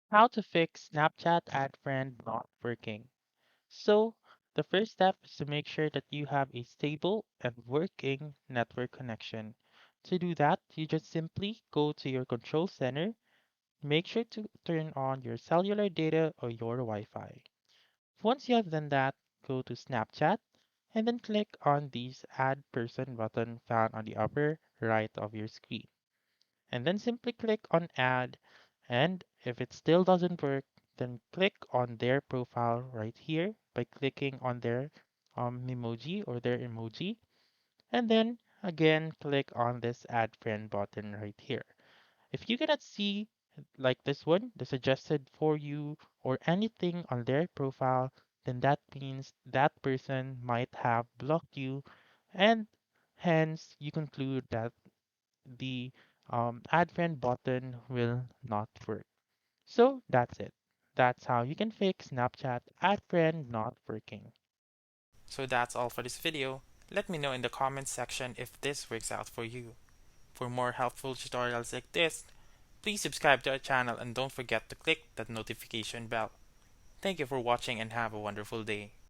How to fix Snapchat add friend not working. So, the first step is to make sure that you have a stable and working network connection. To do that, you just simply go to your control center, make sure to turn on your cellular data or your Wi-Fi. Once you have done that, go to Snapchat and then click on this Add Person button found on the upper right of your screen. And then simply click on Add, and if it still doesn't work, then click on their profile right here by clicking on their emoji or their emoji, and then again click on this Add Friend button right here. If you cannot see like this one, the suggested for you or anything on their profile, then that means that person might have blocked you, and hence you conclude that the add friend button will not work. So that's it. That's how you can fix Snapchat add friend not working. So that's all for this video. Let me know in the comments section if this works out for you. For more helpful tutorials like this, please subscribe to our channel and don't forget to click that notification bell. Thank you for watching and have a wonderful day.